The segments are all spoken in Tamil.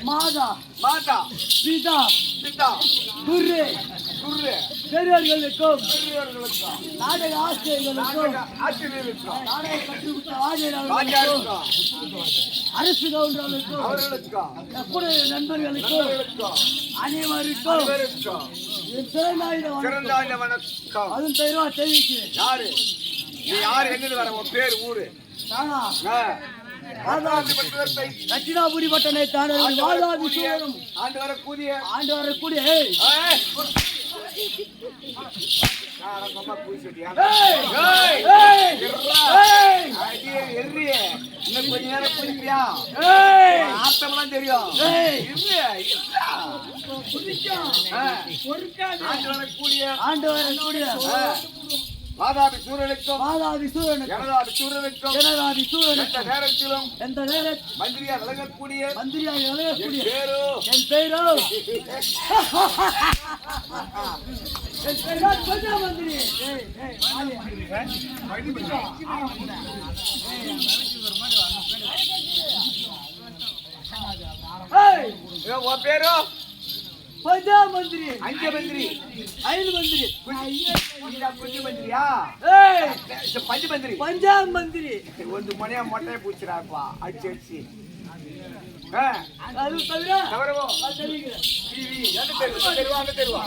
மாதா மாதா பிதா பிதா குரு குரு பெரியவர்களுக்கும் நாடக ஆசிரியர்களுக்கும் நாடக கற்றுக் ஆசிரியர்களுக்கும் அரசு கவுண்டர்களுக்கும் நம்முடைய நண்பர்களுக்கும் அனைவருக்கும் சிறந்தாண்ட வணக்கம். அதுவும் பெயரா தெரிவிக்கிறேன். யாரு நீ யாரு என்னது வர உன் பேர் ஊரு தட்சிணாபுரி பட்டனை தானே ஆண்டு வரக்கூடிய ரொம்ப பூசிட்டியா ஏய் ஏய் ஏய் ஏய் அடியே எர்றியே இன்னும் கொஞ்ச நேரம் குடிப்பியா ஏய் ஆத்தம்லாம் தெரியும் ஏய் எர்றியே குடிக்கும் பொறுக்காது ஆண்டு வரக்கூடிய வாதாபி சூரனுக்கும் மாதாவி சூரனுக்கும் ஜனதாபி சூரனுக்கும் ஜனதாவி சூரனுக்கும் எந்த நேரத்திலும் மந்திரியா விளங்கக்கூடிய மந்திரியாக விளையக்கூடிய பேரோ என் பெயரோ என் பெயரோ கொஞ்சம் மந்திரி ஏய் ஏய் ஏய் உன் பேரோ பஞ்சா மந்திரி அஞ்ச மந்திரி ஐந்து மந்திரி குஞ்சு மந்திரியா ஏய் பஞ்சு மந்திரி பஞ்சா மந்திரி ಒಂದು ಮನೆಯ ಮೊಟ್ಟೆ ಪೂಚಿರಾಪ ಅಚ್ಚಿ ಅಚ್ಚಿ அது தவிர தவறவோ அது தெரியுங்க டிவி எது தெருவா அங்க தெருவா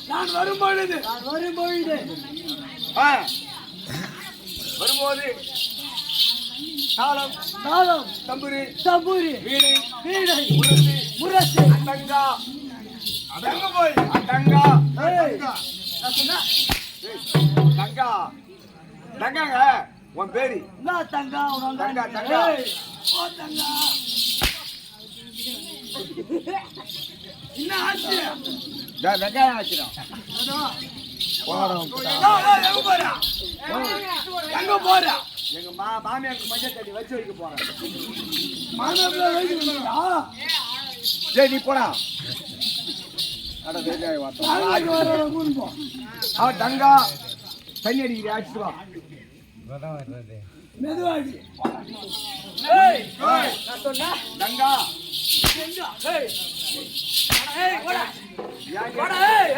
நான் வரும்பொழுது வரும்போது தாளம் தாளம் தம்புரி தம்பூரி வீணை வீணை முரசு முரசு அடங்கா அடங்க போய் அடங்கா ஏய் நான் சொன்னா தங்கா தங்காங்க உன் பேரு நான் தங்கா உனக்கு தங்கா, தங்கா. ஏய் ஓ தங்கா என்ன ஆச்சு வெங்காயம் வச்சிடும் எங்க போறா எங்க போறா எங்க மாமியாருக்கு மஞ்சள் தண்ணி வச்சு வைக்க போறேன் மாதவ வைக்கிறா சரி நீ போடா அட வெங்காயம் நாளைக்கு வாத்தா வர கூடி போ அவன் தங்கா தண்ணி அடிக்கிற அடிச்சுட்டு வா மெதுவாடி ஏய் நான் சொன்னா தங்கா எங்க ஏய் ஏய் வாடா ஏன் வாடா ஏய்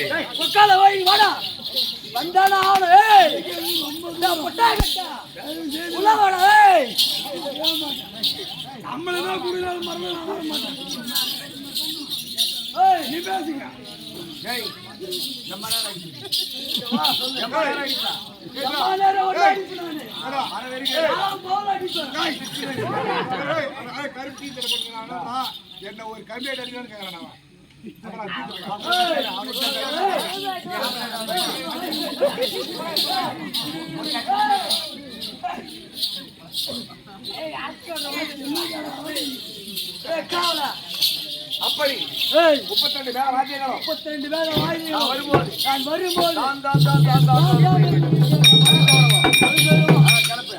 ஏய் உட்கால வை வாடா வந்தானா ஆளு ஏய் நான் பொட்டா கட்டா உள்ள வாடா ஏய் நம்மள தான் குடினால மறந்து வர மாட்டேன் ஏய் நீ பேசுங்க ஏய் நம்ம நேரம் ஒரு அடிப்பு நானு நான் போல அடிப்பேன் என்ன ஒரு கம்பி அடிக்கணும்னு கேட்கறேன் அப்படி 32 பேர் வாத்தியங்களும் 32 பேர் வாங்கி நான் வரும்போது நான் வரும்போது தான் கிளப்பு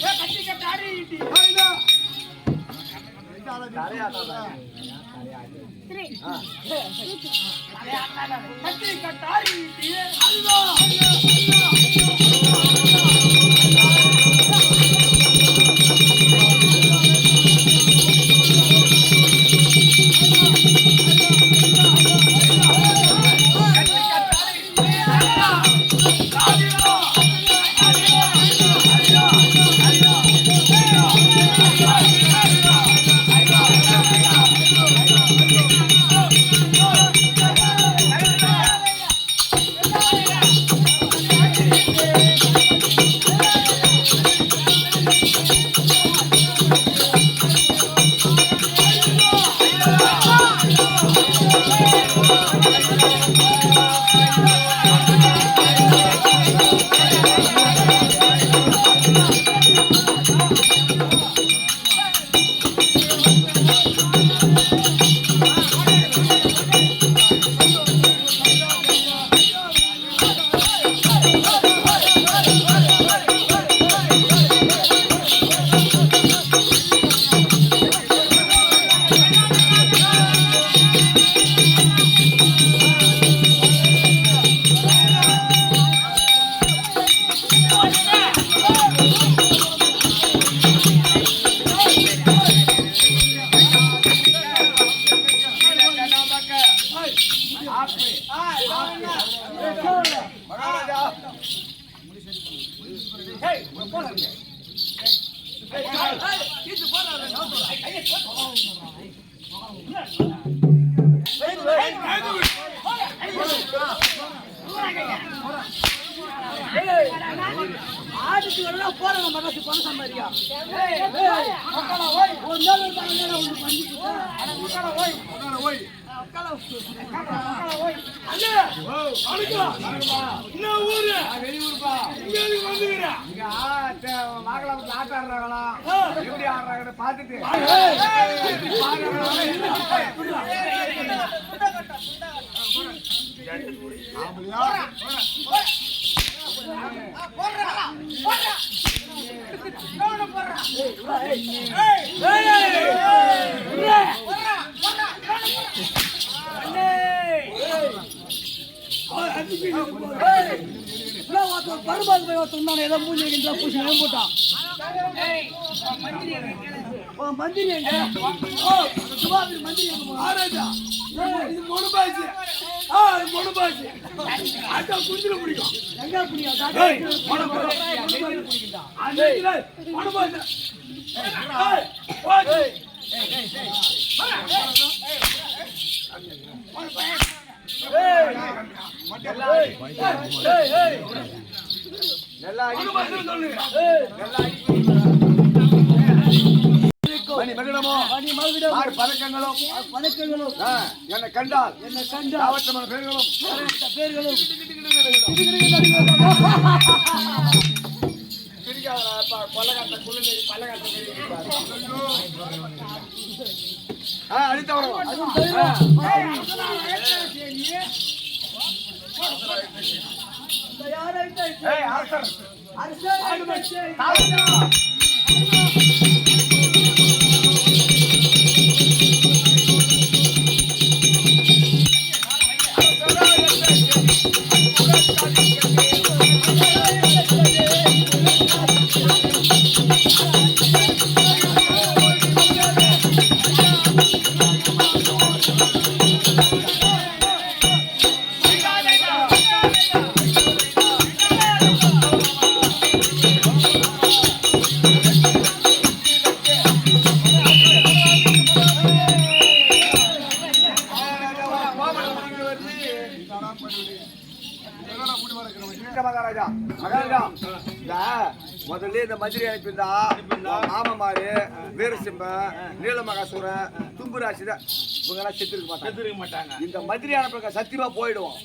கட்டி கட்டாரி கட்டி கட்டாரி ஆட்டுக்கு வரனா போறாங்க மனசு பணம் சம்பாதிக்கா ஒரு நாள் ஒன்று பண்ணி மாகலாபுரத்துல ஆட்ட ஆடுறாங்களா எப்படி ஆடுறாங்கன்னு பார்த்துட்டு பருபால் போய் ஒருத்தன் ஏதோ மூஞ்சி வைக்கின்ற பூசி போட்டான் மந்திரி எங்க சுபாபி மந்திரி ஆராஜா இது பொண்ணு பாய்ச்சி பொண்ணு பாய்ச்சி அக்கா குஞ்சில பிடிக்கும் எங்க பிடிக்கும் பொண்ணு பாய்ச்சி பதக்கங்களும் என்னை கண்டால் பேர்களும் மகாராஜா முதல்ல இந்த மந்திரி அனுப்பியிருந்தா மாமமாரு வீரசிம்ம நீலமகாசூரன் தும்புராசி தான் இவங்க எல்லாம் செத்துருக்க மாட்டாங்க இந்த மந்திரி அனுப்புற சத்தியமா போயிடுவோம்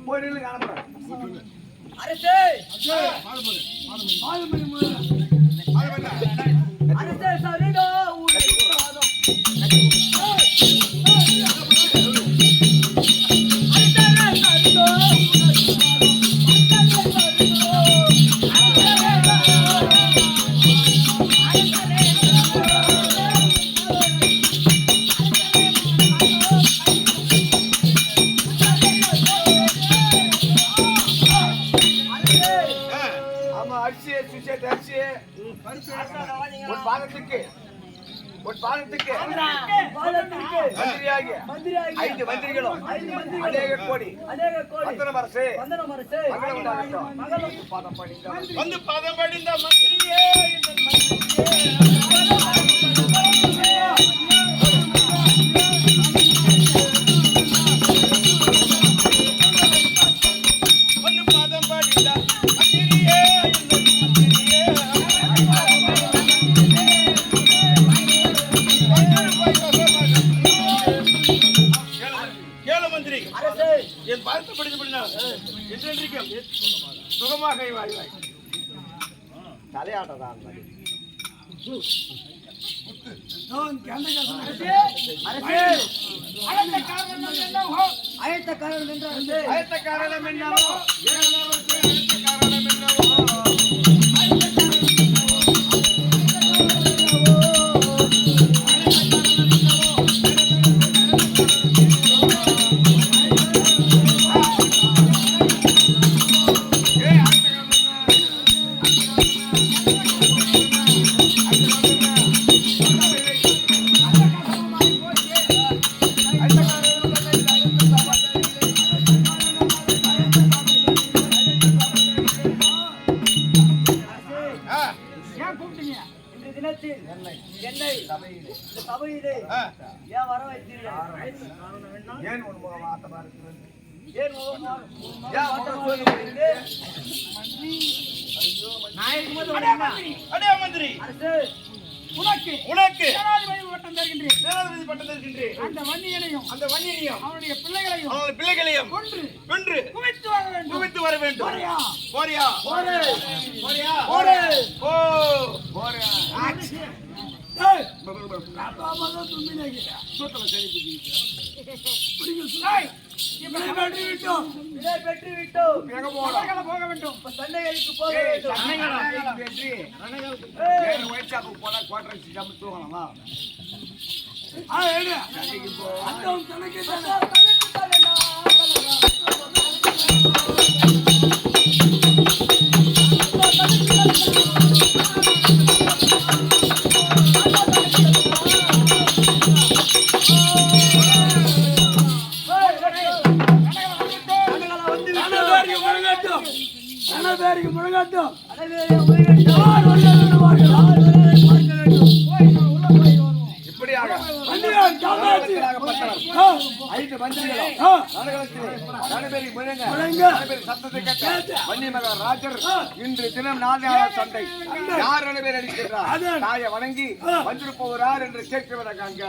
போயிட்டு அனுப்புறேன் அரசே சரிடா ஐந்து மந்திரிகளும் அநேக கோடி வந்தனம் அரசு வந்து பாதம் படிந்த மந்திரியே என் பார்த்து படிக்கப்படினால் என்றென்றைக்கும் சுகமாக வாழ்வாய். தலையாட்டதான் அழைத்த காரணம் என்றால் அழைத்த காரணம் என்னவோ ஏன் வர வைத்தீங்க? ஏன் உன் முகம் வாட்டமா இருக்கிறது? ஏன் ஏன் முகம் சோர்ந்து போயிருக்கு? அடே மந்திரி உனக்கு உனக்கு ஜனாதிபதி பட்டம் தருகின்றேன். ஜனாதிபதி பட்டம் தருகின்றேன். அந்த வன்னியனையும் அந்த வன்னியனையும் அவனுடைய பிள்ளைகளையும் அவனுடைய பிள்ளைகளையும் கொன்று குவித்து வர வேண்டும். குவித்து வர வேண்டும். போறியா? போறியா? போரே. போறியா? போரே. ஓ போறேன். ஏய், காப்பாமதான் தும்பினேங்கிற. சூத்திர சரி புடிச்சு. ஏய், விடை பெற்று விட்டோம். விடை பெற்று விட்டோம். எங்க போறோம்? சண்டைகளை போக வேண்டும். இப்ப சண்டைகளுக்கு போக ஏய், வேண்டும். சண்டைகளா? வெற்றி. ஏய், ஏன் ஒயிட்சாக்கு போனா குவார்டர் அடிச்சு ஜம்பு தூங்கலாமா? ஏடு. சண்டைக்கு போ. அந்தவன் தனக்கு தானே. கணபேரிக்கு முழங்கட்டும். இப்படியாக வண்டியார் காப்பாற்றி. ஐந்து மந்திரிகளும் நரகத்திலே நடைபெறி முழங்க முழங்க. நடைபெறி சத்தத்தை கேட்ட வன்னி மகா ராஜர் இன்று தினம் 4 நாள் சண்டை யார் நடைபெற அடிக்கிறார் அதான். தாயை வணங்கி வந்திருப்பவர் யார் என்று கேட்கிறவரை காண்க.